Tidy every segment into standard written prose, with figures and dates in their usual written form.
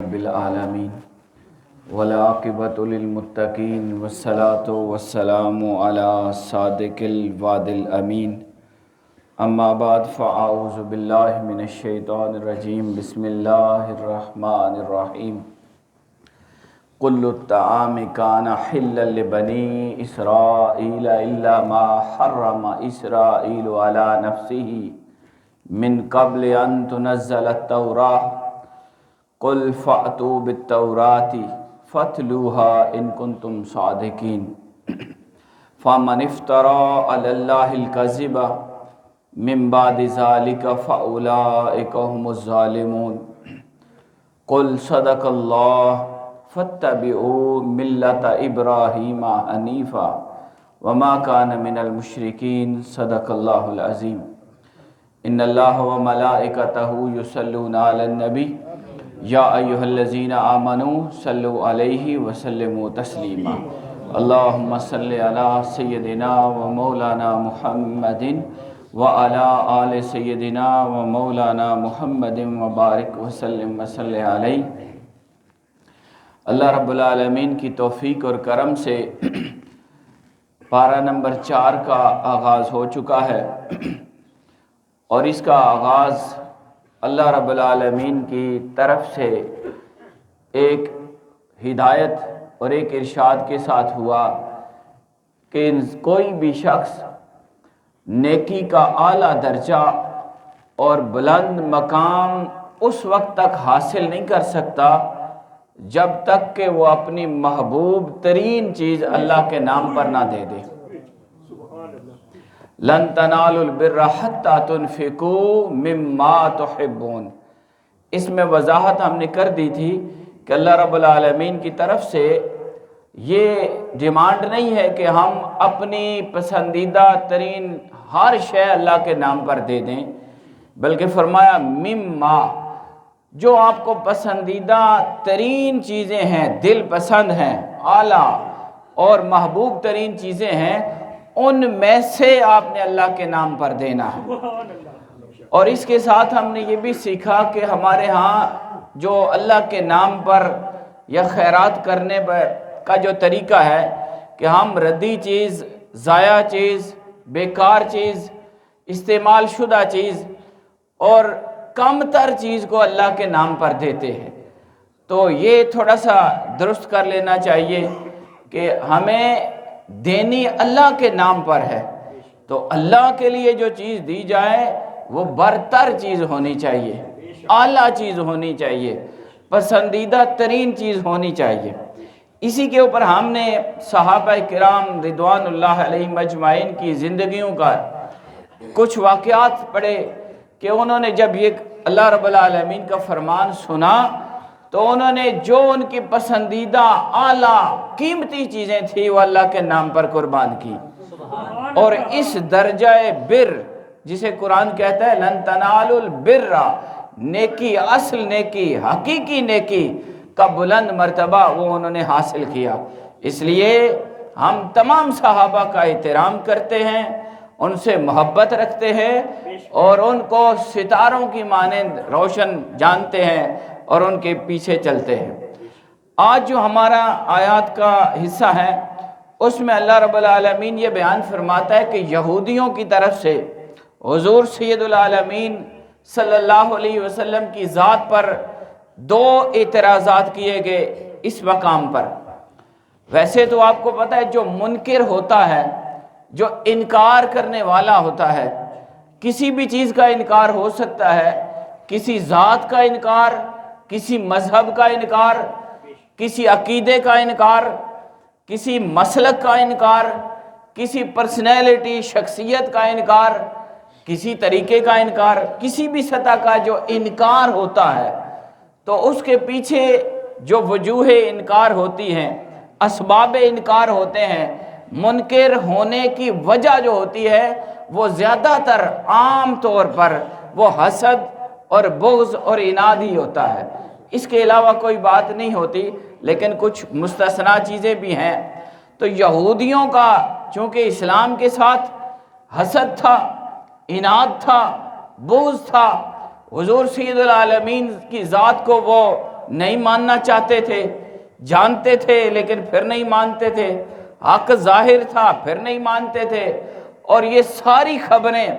رب العالمین والعاقبۃ للمتقین والصلاۃ والسلام علی صادق الوعد الامین اما بعد فاعوذ باللہ من الشیطان الرجیم بسم اللہ الرحمن الرحیم کل الطعام کان حلا لبنی اسرائیل الا ما حرم اسرائیل علی نفسہ من قبل ان تنزل التوراۃ قل فأتوا بالتوراۃ فاتلوها ان کنتم صادقین فمن افترى علی اللہ الکذب من بعد ذلک فاولئک هم الظالمون قل صدق اللہ فاتبعوا ملۃ ابراہیم حنیفا وما کان من المشرکین صدق اللہ العظیم ان اللہ وملائکتہ یصلون علی النبی یا ایہا الذین آمنوا صلوا علیہ وسلموا تسلیما اللہم صلی علی سیدنا و مولانا محمد وعلی آل سیدنا و مولانا محمد وبارک وسلم وصلی علیہ۔ اللہ رب العالمین کی توفیق اور کرم سے پارہ نمبر 4 کا آغاز ہو چکا ہے اور اس کا آغاز اللہ رب العالمین کی طرف سے ایک ہدایت اور ایک ارشاد کے ساتھ ہوا کہ کوئی بھی شخص نیکی کا اعلیٰ درجہ اور بلند مقام اس وقت تک حاصل نہیں کر سکتا جب تک کہ وہ اپنی محبوب ترین چیز اللہ کے نام پر نہ دے دے۔ لن تنالوا البر حتی تنفقوا مما تحبون، اس میں وضاحت ہم نے کر دی تھی کہ اللہ رب العالمین کی طرف سے یہ ڈیمانڈ نہیں ہے کہ ہم اپنی پسندیدہ ترین ہر شے اللہ کے نام پر دے دیں، بلکہ فرمایا مما، جو آپ کو پسندیدہ ترین چیزیں ہیں، دل پسند ہیں، اعلیٰ اور محبوب ترین چیزیں ہیں، ان میں سے آپ نے اللہ کے نام پر دینا ہے۔ اور اس کے ساتھ ہم نے یہ بھی سیکھا کہ ہمارے ہاں جو اللہ کے نام پر یا خیرات کرنے کا جو طریقہ ہے کہ ہم ردی چیز، ضائع چیز، بیکار چیز، استعمال شدہ چیز اور کم تر چیز کو اللہ کے نام پر دیتے ہیں، تو یہ تھوڑا سا درست کر لینا چاہیے کہ ہمیں دینی اللہ کے نام پر ہے، تو اللہ کے لیے جو چیز دی جائے وہ برتر چیز ہونی چاہیے، اعلیٰ چیز ہونی چاہیے، پسندیدہ ترین چیز ہونی چاہیے۔ اسی کے اوپر ہم نے صحابہ کرام رضوان اللہ علیہم اجمعین کی زندگیوں کا کچھ واقعات پڑھے کہ انہوں نے جب یہ اللہ رب العالمین کا فرمان سنا تو انہوں نے جو ان کی پسندیدہ اعلیٰ قیمتی چیزیں تھیں وہ اللہ کے نام پر قربان کی، اور اس درجہ بر جسے قرآن کہتا ہے لن تنالوا البر، نیکی، اصل نیکی، حقیقی نیکی کا بلند مرتبہ وہ انہوں نے حاصل کیا۔ اس لیے ہم تمام صحابہ کا احترام کرتے ہیں، ان سے محبت رکھتے ہیں اور ان کو ستاروں کی مانند روشن جانتے ہیں اور ان کے پیچھے چلتے ہیں۔ آج جو ہمارا آیات کا حصہ ہے اس میں اللہ رب العالمین یہ بیان فرماتا ہے کہ یہودیوں کی طرف سے حضور سید العالمین صلی اللہ علیہ وسلم کی ذات پر 2 اعتراضات کیے گئے اس مقام پر۔ ویسے تو آپ کو پتہ ہے جو منکر ہوتا ہے، جو انکار کرنے والا ہوتا ہے، کسی بھی چیز کا انکار ہو سکتا ہے، کسی ذات کا انکار، کسی مذہب کا انکار، کسی عقیدے کا انکار، کسی مسلک کا انکار، کسی پرسنالٹی، شخصیت کا انکار، کسی طریقے کا انکار، کسی بھی سطح کا جو انکار ہوتا ہے تو اس کے پیچھے جو وجوہ انکار ہوتی ہیں، اسباب انکار ہوتے ہیں، منکر ہونے کی وجہ جو ہوتی ہے وہ زیادہ تر عام طور پر وہ حسد اور بغض اور عناد ہی ہوتا ہے، اس کے علاوہ کوئی بات نہیں ہوتی، لیکن کچھ مستثنا چیزیں بھی ہیں۔ تو یہودیوں کا چونکہ اسلام کے ساتھ حسد تھا، عناد تھا، بغض تھا، حضور سید العالمین کی ذات کو وہ نہیں ماننا چاہتے تھے، جانتے تھے لیکن پھر نہیں مانتے تھے، حق ظاہر تھا پھر نہیں مانتے تھے، اور یہ ساری خبریں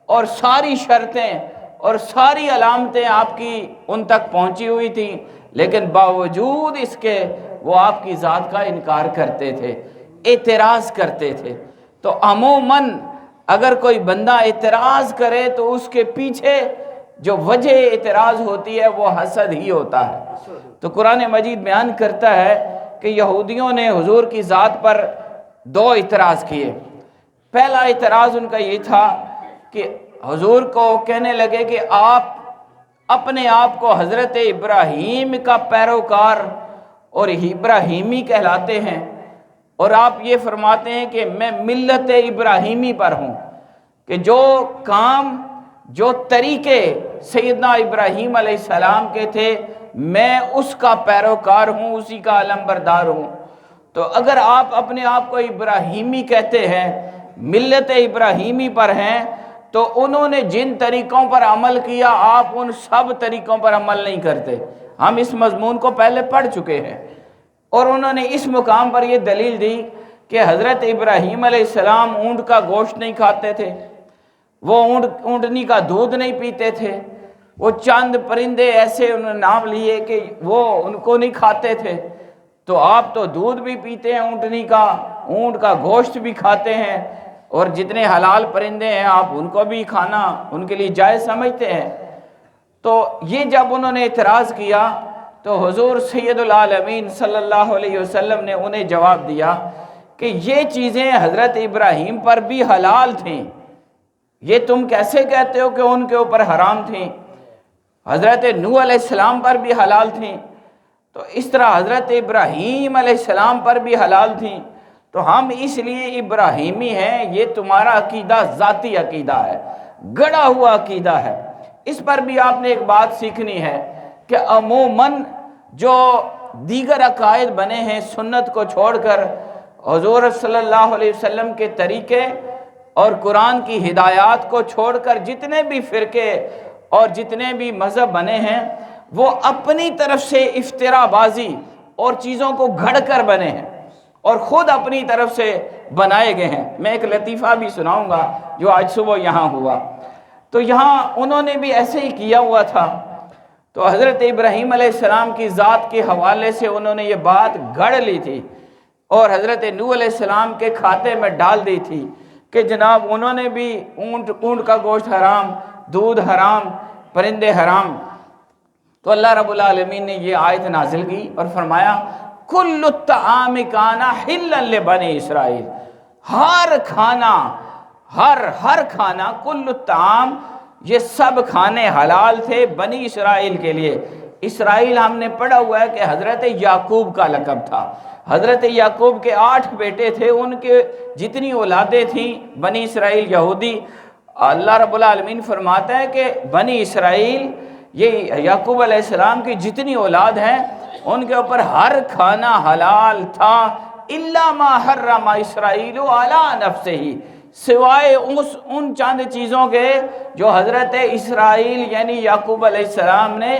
اور ساری شرطیں اور ساری علامتیں آپ کی ان تک پہنچی ہوئی تھیں، لیکن باوجود اس کے وہ آپ کی ذات کا انکار کرتے تھے، اعتراض کرتے تھے۔ تو عموماً اگر کوئی بندہ اعتراض کرے تو اس کے پیچھے جو وجہ اعتراض ہوتی ہے وہ حسد ہی ہوتا ہے۔ تو قرآن مجید بیان کرتا ہے کہ یہودیوں نے حضور کی ذات پر دو اعتراض کیے۔ پہلا اعتراض ان کا یہ تھا کہ حضور کو کہنے لگے کہ آپ اپنے آپ کو حضرت ابراہیم کا پیروکار اور ابراہیمی کہلاتے ہیں، اور آپ یہ فرماتے ہیں کہ میں ملت ابراہیمی پر ہوں، کہ جو کام جو طریقے سیدنا ابراہیم علیہ السلام کے تھے میں اس کا پیروکار ہوں، اسی کا علم بردار ہوں۔ تو اگر آپ اپنے آپ کو ابراہیمی کہتے ہیں، ملت ابراہیمی پر ہیں، تو انہوں نے جن طریقوں پر عمل کیا آپ ان سب طریقوں پر عمل نہیں کرتے۔ ہم اس مضمون کو پہلے پڑھ چکے ہیں، اور انہوں نے اس مقام پر یہ دلیل دی کہ حضرت ابراہیم علیہ السلام اونٹ کا گوشت نہیں کھاتے تھے، وہ اونٹنی کا دودھ نہیں پیتے تھے، وہ چند پرندے ایسے انہوں نے نام لیے کہ وہ ان کو نہیں کھاتے تھے، تو آپ تو دودھ بھی پیتے ہیں اونٹنی کا، اونٹ کا گوشت بھی کھاتے ہیں، اور جتنے حلال پرندے ہیں آپ ان کو بھی کھانا ان کے لیے جائز سمجھتے ہیں۔ تو یہ جب انہوں نے اعتراض کیا تو حضور سید العالمین صلی اللہ علیہ وسلم نے انہیں جواب دیا کہ یہ چیزیں حضرت ابراہیم پر بھی حلال تھیں، یہ تم کیسے کہتے ہو کہ ان کے اوپر حرام تھیں؟ حضرت نوح علیہ السلام پر بھی حلال تھیں، تو اس طرح حضرت ابراہیم علیہ السلام پر بھی حلال تھیں، تو ہم اس لیے ابراہیمی ہیں۔ یہ تمہارا عقیدہ ذاتی عقیدہ ہے، گڑا ہوا عقیدہ ہے۔ اس پر بھی آپ نے ایک بات سیکھنی ہے کہ عموماً جو دیگر عقائد بنے ہیں سنت کو چھوڑ کر، حضور صلی اللہ علیہ وسلم کے طریقے اور قرآن کی ہدایات کو چھوڑ کر جتنے بھی فرقے اور جتنے بھی مذہب بنے ہیں وہ اپنی طرف سے افترا بازی اور چیزوں کو گھڑ کر بنے ہیں اور خود اپنی طرف سے بنائے گئے ہیں۔ میں ایک لطیفہ بھی سناؤں گا جو آج صبح یہاں ہوا۔ تو یہاں انہوں نے بھی ایسے ہی کیا ہوا تھا، تو حضرت ابراہیم علیہ السلام کی ذات کے حوالے سے انہوں نے یہ بات گھڑ لی تھی اور حضرت نوح علیہ السلام کے کھاتے میں ڈال دی تھی کہ جناب انہوں نے بھی اونٹ کا گوشت حرام، دودھ حرام، پرندے حرام۔ تو اللہ رب العالمین نے یہ آیت نازل کی اور فرمایا کل الطعام کان حلا لبنی اسرائیل، ہر کھانا ہر کھانا، کل الطعام، یہ سب کھانے حلال تھے بنی اسرائیل کے لیے۔ اسرائیل ہم نے پڑھا ہوا ہے کہ حضرت یعقوب کا لقب تھا۔ حضرت یعقوب کے 8 بیٹے تھے، ان کے جتنی اولادیں تھیں بنی اسرائیل یہودی، اللہ رب العالمین فرماتا ہے کہ بنی اسرائیل یہ یعقوب علیہ السلام کی جتنی اولاد ہیں ان کے اوپر ہر کھانا حلال تھا، الا ما حرم اسرائیل علی نفسہ، سوائے ان چند چیزوں کے جو حضرت اسرائیل یعنی یعقوب علیہ السلام نے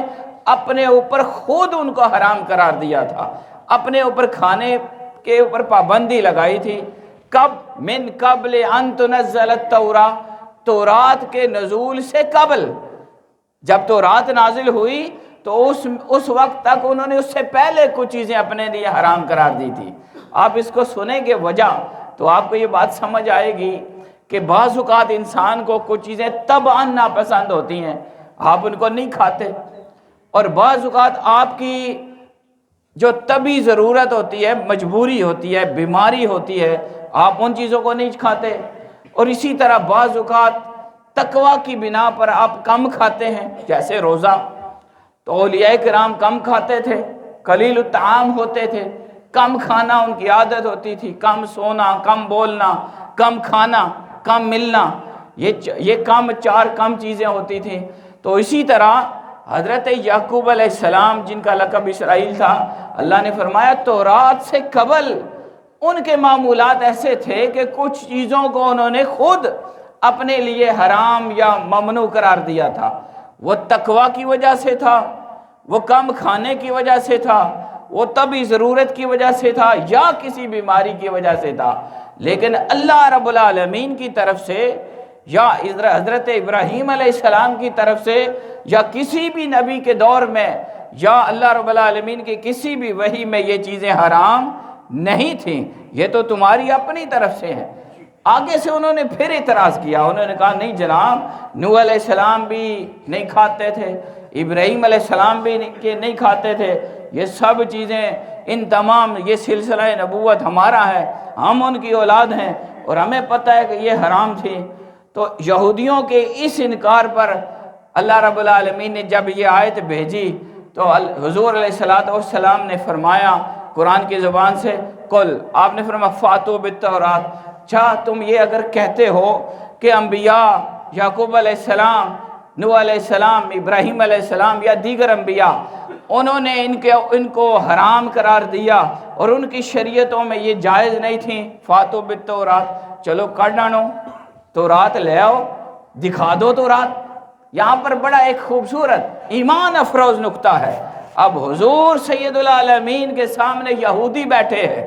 اپنے اوپر خود ان کو حرام قرار دیا تھا، اپنے اوپر کھانے کے اوپر پابندی لگائی تھی۔ کب؟ من قبل ان تنزل التوراۃ، تورات کے نزول سے قبل، جب تورات نازل ہوئی تو اس وقت تک انہوں نے اس سے پہلے کچھ چیزیں اپنے لیے حرام قرار دی تھی۔ آپ اس کو سنیں گے وجہ تو آپ کو یہ بات سمجھ آئے گی کہ بعض اوقات انسان کو کچھ چیزیں طبعاً ناپسند ہوتی ہیں، آپ ان کو نہیں کھاتے، اور بعض اوقات آپ کی جو طبی ضرورت ہوتی ہے، مجبوری ہوتی ہے، بیماری ہوتی ہے، آپ ان چیزوں کو نہیں کھاتے، اور اسی طرح بعض اوقات تقوی کی بنا پر آپ کم کھاتے ہیں، جیسے روزہ، تو اولیاء کرام کم کھاتے تھے، قلیل الطعام ہوتے تھے، کم کھانا ان کی عادت ہوتی تھی، کم سونا، کم بولنا، کم کھانا، کم ملنا، یہ کم چیزیں ہوتی تھیں۔ تو اسی طرح حضرت یعقوب علیہ السلام جن کا لقب اسرائیل تھا، اللہ نے فرمایا تورات سے قبل ان کے معمولات ایسے تھے کہ کچھ چیزوں کو انہوں نے خود اپنے لیے حرام یا ممنوع قرار دیا تھا۔ وہ تقوی کی وجہ سے تھا، وہ کم کھانے کی وجہ سے تھا، وہ طبی ضرورت کی وجہ سے تھا، یا کسی بیماری کی وجہ سے تھا، لیکن اللہ رب العالمین کی طرف سے یا حضرت ابراہیم علیہ السلام کی طرف سے یا کسی بھی نبی کے دور میں یا اللہ رب العالمین کی کسی بھی وحی میں یہ چیزیں حرام نہیں تھیں، یہ تو تمہاری اپنی طرف سے ہیں۔ آگے سے انہوں نے پھر اعتراض کیا، انہوں نے کہا نہیں جناب، نوح علیہ السلام بھی نہیں کھاتے تھے، ابراہیم علیہ السلام بھی نہیں کھاتے تھے، یہ سب چیزیں ان تمام یہ سلسلہ نبوت ہمارا ہے، ہم ان کی اولاد ہیں اور ہمیں پتہ ہے کہ یہ حرام تھی۔ تو یہودیوں کے اس انکار پر اللہ رب العالمین نے جب یہ آیت بھیجی تو حضور علیہ السلام نے فرمایا قرآن کی زبان سے، قل، آپ نے فرمایا فاتو بالتورات، اچھا تم یہ اگر کہتے ہو کہ انبیاء یعقوب علیہ السلام، نوح علیہ السلام، ابراہیم علیہ السلام یا دیگر انبیاء انہوں نے ان کو حرام قرار دیا اور ان کی شریعتوں میں یہ جائز نہیں تھی، فاتو بالتورات، چلو کر آنو تورات لے آؤ، دکھا دو تورات۔ یہاں پر بڑا ایک خوبصورت ایمان افروز نکتہ ہے۔ اب حضور سید العالمین کے سامنے یہودی بیٹھے ہیں،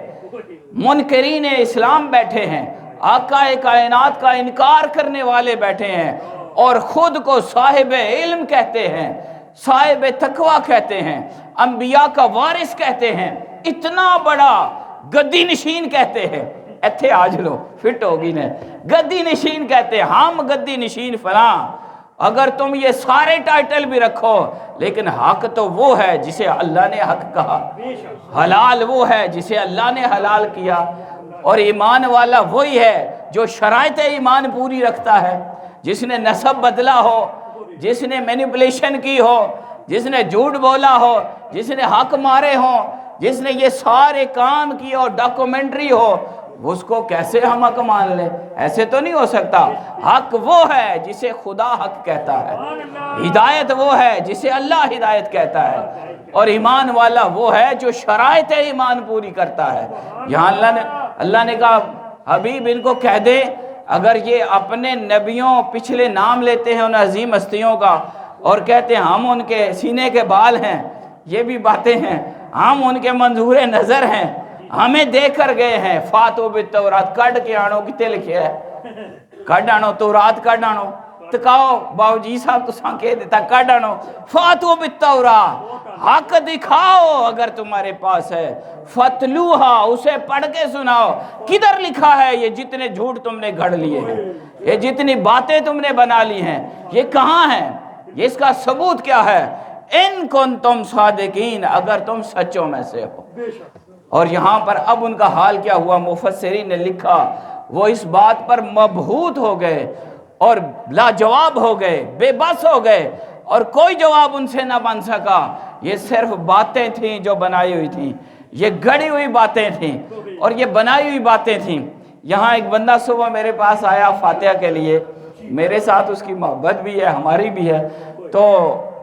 منکرین اسلام بیٹھے ہیں، آقا کائنات کا انکار کرنے والے بیٹھے ہیں اور خود کو صاحب علم کہتے ہیں، صاحب تقوی کہتے ہیں، انبیاء کا وارث کہتے ہیں، اتنا بڑا گدی نشین کہتے ہیں، ایتھے آج لو فٹ ہوگی نے، گدی نشین کہتے ہیں، ہم گدی نشین فلاں۔ اگر تم یہ سارے ٹائٹل بھی رکھو لیکن حق تو وہ ہے جسے اللہ نے حق کہا، حلال وہ ہے جسے اللہ نے حلال کیا، اور ایمان والا وہی ہے جو شرائط ایمان پوری رکھتا ہے، جس نے نسب بدلا ہو، جس نے مینیپولیشن کی ہو، جس نے جھوٹ بولا ہو، جس نے حق مارے ہوں، جس نے یہ سارے کام کیے اور ڈاکومنٹری ہو، اس کو کیسے ہم حق مان لیں؟ ایسے تو نہیں ہو سکتا۔ حق وہ ہے جسے خدا حق کہتا ہے، ہدایت وہ ہے جسے اللہ ہدایت کہتا ہے، اور ایمان والا وہ ہے جو شرائط ایمان پوری کرتا ہے۔ یہاں اللہ نے کہا حبیب ان کو کہہ دے، اگر یہ اپنے نبیوں پچھلے نام لیتے ہیں ان عظیم ہستیوں کا اور کہتے ہیں ہم ان کے سینے کے بال ہیں، یہ بھی باتیں ہیں، ہم ان کے منظور نظر ہیں، ہمیں دے کر گئے ہیں، فاتو بالتورات، کڈ کے آنو، کتے لکھے ہے کڈ آنو، تورات کڈ آنو، تکاؤ باؤ جی صاحب تو سانکے دیتا، کڈ آنو، فاتو بالتورات، حق دکھاؤ اگر تمہارے پاس ہے، فتلوہا، اسے پڑھ کے سناؤ، کدھر لکھا ہے یہ جتنے جھوٹ تم نے گھڑ لیے ہیں، یہ جتنی باتیں تم نے بنا لی ہیں، یہ کہاں ہیں، یہ اس کا ثبوت کیا ہے؟ ان کنتم صادقین، اگر تم سچوں میں سے ہو۔ اور یہاں پر اب ان کا حال کیا ہوا؟ مفسرین نے لکھا وہ اس بات پر مبہوت ہو گئے اور لاجواب ہو گئے، بے بس ہو گئے، اور کوئی جواب ان سے نہ بن سکا۔ یہ صرف باتیں تھیں جو بنائی ہوئی تھیں، یہ گڑی ہوئی باتیں تھیں اور یہ بنائی ہوئی باتیں تھیں۔ یہاں ایک بندہ صبح میرے پاس آیا فاتحہ کے لیے، میرے ساتھ اس کی محبت بھی ہے، ہماری بھی ہے، تو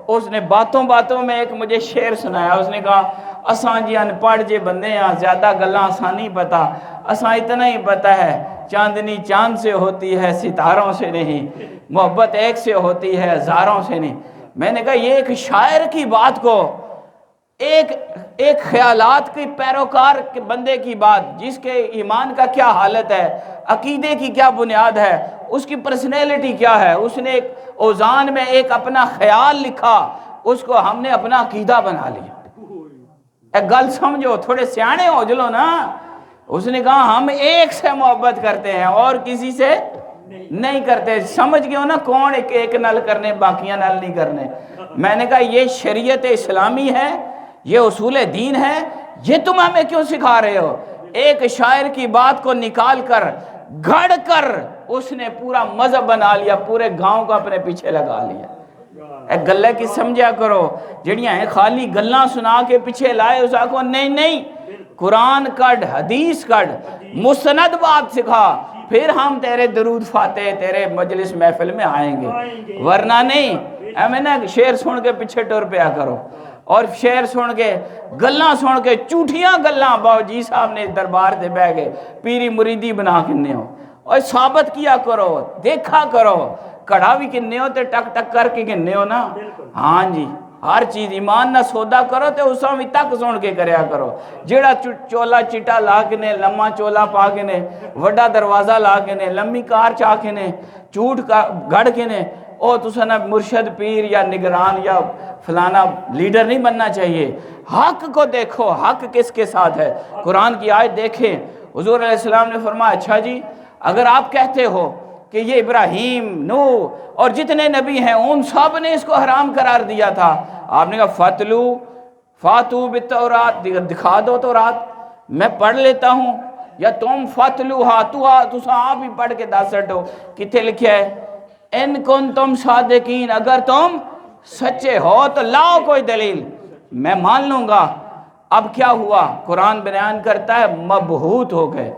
اس نے باتوں باتوں میں ایک مجھے شعر سنایا۔ اس نے کہا اساں جی ان پڑھ جے بندے ہیں، زیادہ گلاں اساں نہیں پتا، اساں اتنا ہی پتا ہے چاندنی چاند سے ہوتی ہے ستاروں سے نہیں، محبت ایک سے ہوتی ہے ہزاروں سے نہیں۔ میں نے کہا یہ ایک شاعر کی بات کو، ایک خیالات کی پیروکار کے بندے کی بات، جس کے ایمان کا کیا حالت ہے، عقیدے کی کیا بنیاد ہے، اس کی پرسنالٹی کیا ہے، اس نے ایک اوزان میں ایک اپنا خیال لکھا، اس کو ہم نے اپنا عقیدہ بنا لیا۔ ایک گل سمجھو، تھوڑے سیانے ہو جلو نا۔ اس نے کہا ہم ایک سے محبت کرتے ہیں اور کسی سے نہیں کرتے۔ سمجھ گئے ہو نا، کون ایک نل کرنے باقیاں نل نہیں کرنے۔ میں نے کہا یہ شریعت اسلامی ہے، یہ اصول دین ہے، یہ تم ہمیں کیوں سکھا رہے ہو؟ ایک شاعر کی بات کو نکال کر گھڑ کر اس نے پورا مذہب بنا لیا، پورے گاؤں کو اپنے پیچھے لگا لیا۔ ایک گلے کی سمجھا کرو، جڑیاں ہیں خالی گلاں سنا کے پیچھے لائے، اس کو نہیں نہیں، قرآن کڑ، حدیث کڑ، مستند بات سکھا، پھر ہم تیرے درود فاتح تیرے مجلس محفل میں آئیں گے، ورنہ نہیں۔ میں نے شعر سن کے پیچھے ٹور پیا کرو، اور شعر سن کے گلاں سن کے جھوٹیاں گلاں باؤ جی صاحب نے دربار سے بہ گئے پیری مریدی بنا کنے ہو، اور ثابت کیا کرو، دیکھا کرو، کڑا بھی کنے ہو تے ٹک ٹک کر کے کنے ہو نا۔ ہاں جی، ہر چیز ایمان نہ سودا کرو تے اس میں تک سن کے کریا کرو. جیڑا چولا چٹا لا کے نے، لما چولا پا کے نے، وڈا دروازہ لا کے نے، لمبی کار چاہ کے نے، چوٹ گھڑ کے نے، او تسا مرشد پیر یا نگران یا فلانا لیڈر نہیں بننا چاہیے. حق کو دیکھو، حق کس کے ساتھ ہے. قرآن کی آیت دیکھیں، حضور علیہ السلام نے فرمایا اچھا جی اگر آپ کہتے ہو کہ یہ ابراہیم، نوح اور جتنے نبی ہیں ان سب نے اس کو حرام قرار دیا تھا. آپ نے کہا فاتو بالتورات، دکھا دو تورات، میں پڑھ لیتا ہوں. یا تم فاتلو ہاتوہا، تسا آپ ہی پڑھ کے دس ہٹو کتنے لکھیا ہے. ان کنتم صادقین، اگر تم سچے ہو تو لاؤ کوئی دلیل، میں مان لوں گا. اب کیا ہوا؟ قرآن بیان کرتا ہے مبہوت ہو گئے،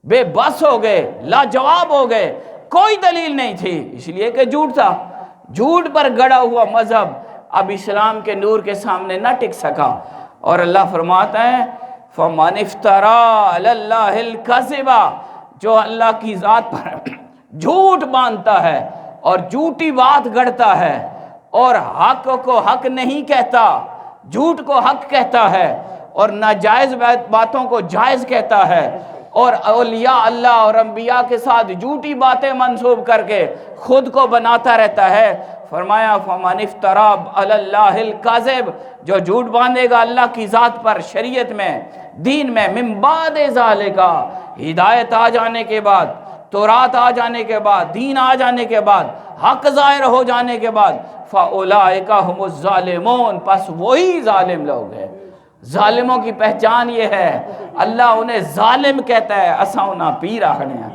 بے بس ہو گئے، لاجواب ہو گئے. کوئی دلیل نہیں تھی، اس لیے کہ جھوٹ تھا، جھوٹ پر گڑا ہوا مذہب اب اسلام کے نور کے سامنے نہ ٹک سکا. اور اللہ فرماتا ہے فَمَنِ افْتَرَى عَلَى اللَّهِ الْكَذِبَ، جو اللہ کی ذات پر جھوٹ باندھتا ہے اور جھوٹی بات گڑتا ہے اور حق کو حق نہیں کہتا، جھوٹ کو حق کہتا ہے اور ناجائز باتوں کو جائز کہتا ہے اور اولیاء اللہ اور انبیاء کے ساتھ جھوٹی باتیں منسوب کر کے خود کو بناتا رہتا ہے. فرمایا فَمَنِ افْتَرَى عَلَى اللَّهِ الْكَذِبَ، جو جھوٹ باندھے گا اللہ کی ذات پر، شریعت میں، دین میں، مِن بَعْدِ ذَلِكَ، ہدایت آ جانے کے بعد، تورات آ جانے کے بعد، دین آ جانے کے بعد، حق ظاہر ہو جانے کے بعد، فَأُولَئِكَ هُمُ الظَّالِمُونَ، پس وہی ظالم لوگ ہیں. ظالموں کی پہچان یہ ہے، اللہ انہیں ظالم کہتا ہے، اساں انہاں پیر آخنے ہیں.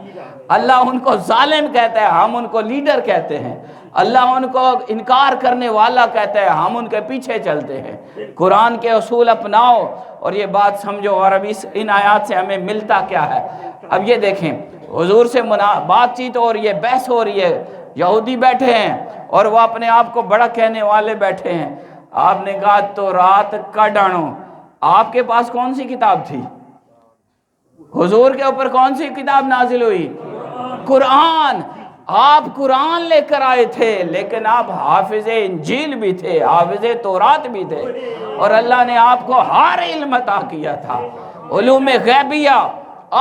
اللہ ان کو ظالم کہتا ہے، ہم ان کو لیڈر کہتے ہیں. اللہ ان کو انکار کرنے والا کہتا ہے، ہم ان کے پیچھے چلتے ہیں. قرآن کے اصول اپناؤ اور یہ بات سمجھو. اور اب ان آیات سے ہمیں ملتا کیا ہے؟ اب یہ دیکھیں، حضور سے بات چیت اور یہ بحث ہو رہی ہے، یہودی بیٹھے ہیں اور وہ اپنے آپ کو بڑا کہنے والے بیٹھے ہیں. آپ نے کہا تو رات کا ڈانو، آپ کے پاس کون سی کتاب تھی؟ حضور کے اوپر کون سی کتاب نازل ہوئی؟ قرآن. آپ قرآن لے کر آئے تھے لیکن آپ حافظ انجیل بھی تھے، حافظ تورات بھی تھے، اور اللہ نے آپ کو ہر علم عطا کیا تھا. علوم غیبیہ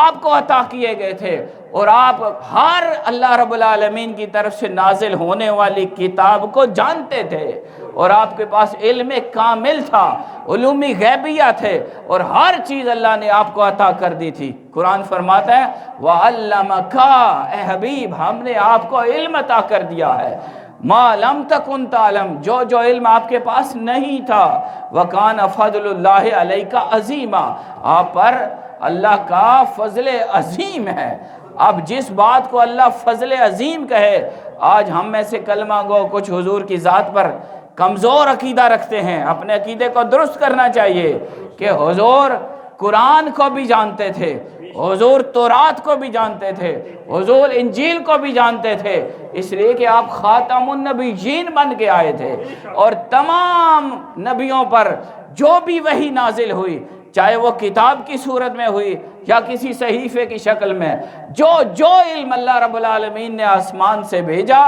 آپ کو عطا کیے گئے تھے اور آپ ہر اللہ رب العالمین کی طرف سے نازل ہونے والی کتاب کو جانتے تھے اور آپ کے پاس علم کامل تھا، علوم غیبیہ تھے اور ہر چیز اللہ نے آپ کو عطا کر دی تھی. قرآن فرماتا ہے وَعَلَّمَكَ، اے حبیب ہم نے آپ کو علم عطا کر دیا ہے، مَا لَمْ تَكُنْ تَعْلَمْ، جو علم آپ کے پاس نہیں تھا. وَكَانَ فَضْلُ اللَّهِ عَلَيْكَ عَظِيمًا، آپ پر اللہ کا فضل عظیم ہے. اب جس بات کو اللہ فضل عظیم کہے، آج ہم میں سے کلمہ گو کچھ حضور کی ذات پر کمزور عقیدہ رکھتے ہیں. اپنے عقیدے کو درست کرنا چاہیے کہ حضور قرآن کو بھی جانتے تھے، حضور تورات کو بھی جانتے تھے، حضور انجیل کو بھی جانتے تھے، اس لیے کہ آپ خاتم النبیین بن کے آئے تھے اور تمام نبیوں پر جو بھی وحی نازل ہوئی، چاہے وہ کتاب کی صورت میں ہوئی یا کسی صحیفے کی شکل میں، جو علم اللہ رب العالمین نے آسمان سے بھیجا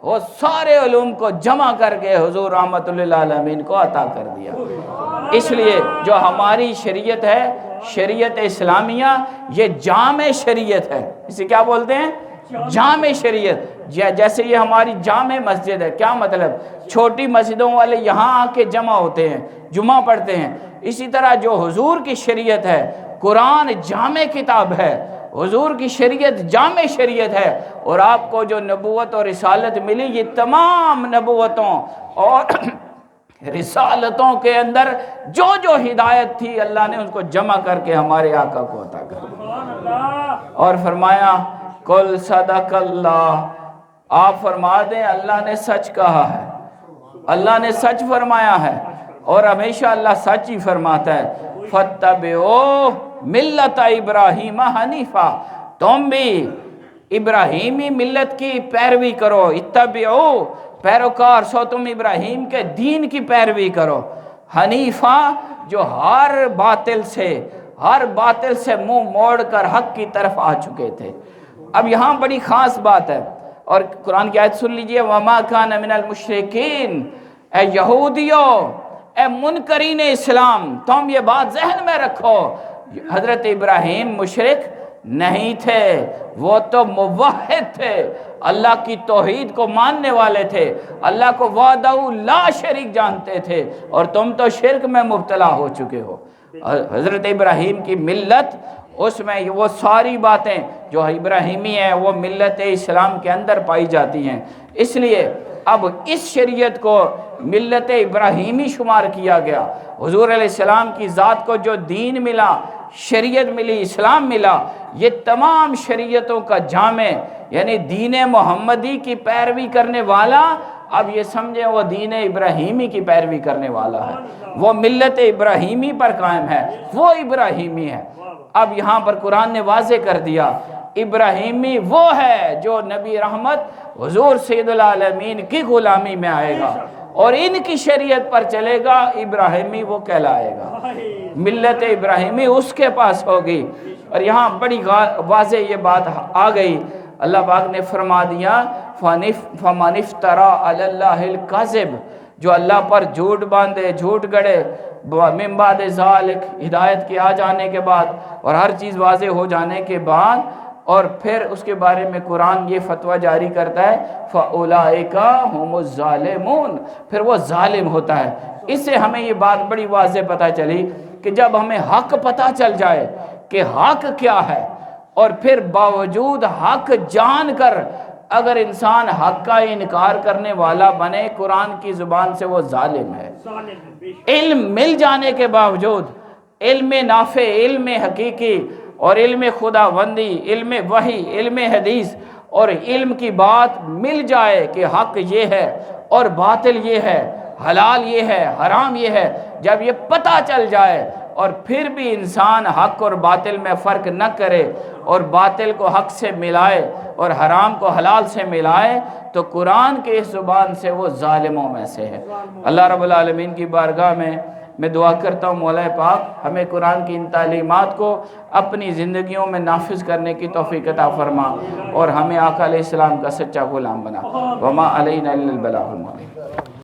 وہ سارے علوم کو جمع کر کے حضور رحمت للعالمین کو عطا کر دیا. اس لیے جو ہماری شریعت ہے، شریعت اسلامیہ، یہ جامع شریعت ہے. اسے کیا بولتے ہیں؟ جامع شریعت. جیسے یہ ہماری جامع مسجد ہے، کیا مطلب؟ چھوٹی مسجدوں والے یہاں آ کے جمع ہوتے ہیں، جمعہ پڑھتے ہیں. اسی طرح جو حضور کی شریعت ہے، قرآن جامع کتاب ہے، حضور کی شریعت جامع شریعت ہے. اور آپ کو جو نبوت اور رسالت ملی، یہ تمام نبوتوں اور رسالتوں کے اندر جو ہدایت تھی اللہ نے اس کو جمع کر کے ہمارے آقا کو عطا کر دیا. اور فرمایا قل صدق اللہ، آپ فرما دیں اللہ نے سچ کہا ہے، اللہ نے سچ فرمایا ہے اور ہمیشہ اللہ سچ ہی فرماتا ہے. فَاتَّبِعُوا مِلَّةَ ابراہیم حنیفا، تم بھی ابراہیمی ملت کی پیروی کرو. اتبعوا، پیروکار سو تم ابراہیم کے دین کی پیروی کرو. حنیفہ، جو ہر باطل سے منہ موڑ کر حق کی طرف آ چکے تھے. اب یہاں بڑی خاص بات ہے اور قرآن کی آیت سن لیجئے، وَمَا كَانَ مِنَ الْمُشْرِكِينَ، اے یہودیوں، اے منکرین اسلام، تم یہ بات ذہن میں رکھو، حضرت ابراہیم مشرک نہیں تھے، وہ تو موحد تھے، اللہ کی توحید کو ماننے والے تھے، اللہ کو وحدہ لا شریک جانتے تھے، اور تم تو شرک میں مبتلا ہو چکے ہو۔ حضرت ابراہیم کی ملت، اس میں وہ ساری باتیں جو ابراہیمی ہیں وہ ملت اسلام کے اندر پائی جاتی ہیں۔ اس لیے اب اس شریعت کو ملت ابراہیمی شمار کیا گیا۔ حضور علیہ السلام کی ذات کو جو دین ملا، شریعت ملی، اسلام ملا، یہ تمام شریعتوں کا جامع، یعنی دین محمدی کی پیروی کرنے والا اب یہ سمجھیں وہ دین ابراہیمی کی پیروی کرنے والا ہے، وہ ملت ابراہیمی پر قائم ہے، وہ ابراہیمی ہے۔ اب یہاں پر قرآن نے واضح کر دیا، ابراہیمی وہ ہے جو نبی رحمت حضور سید العالمین کی غلامی میں آئے گا اور ان کی شریعت پر چلے گا، ابراہیمی وہ کہلائے گا، ملت ابراہیمی اس کے پاس ہوگی۔ اور یہاں بڑی واضح یہ بات آ گئی، اللہ پاک نے فرما دیا فَمَنِ افْتَرَىٰ عَلَى اللَّهِ الْكَذِبَ، جو اللہ پر جھوٹ باندھے، جھوٹ گڑے، من بعد ذالک، ہدایت کے آ جانے کے بعد اور ہر چیز واضح ہو جانے کے بعد، اور پھر اس کے بارے میں قرآن یہ فتویٰ جاری کرتا ہے فَأُولَئِكَ هُمُ الظَّالِمُونَ، پھر وہ ظالم ہوتا ہے۔ اس سے ہمیں یہ بات بڑی واضح پتہ چلی کہ جب ہمیں حق پتہ چل جائے کہ حق کیا ہے، اور پھر باوجود حق جان کر اگر انسان حق کا انکار کرنے والا بنے، قرآن کی زبان سے وہ ظالم ہے۔ علم مل جانے کے باوجود، علم نافع، علم حقیقی اور علم خداوندی، علم وحی، علم حدیث اور علم کی بات مل جائے کہ حق یہ ہے اور باطل یہ ہے، حلال یہ ہے، حرام یہ ہے، جب یہ پتہ چل جائے اور پھر بھی انسان حق اور باطل میں فرق نہ کرے اور باطل کو حق سے ملائے اور حرام کو حلال سے ملائے، تو قرآن کے اس زبان سے وہ ظالموں میں سے ہے۔ اللہ رب العالمین کی بارگاہ میں دعا کرتا ہوں مولا پاک ہمیں قرآن کی ان تعلیمات کو اپنی زندگیوں میں نافذ کرنے کی توفیق عطا فرما، اور ہمیں آقا علیہ السلام کا سچا غلام بنا۔ وما علینا الا البلاغ المبین۔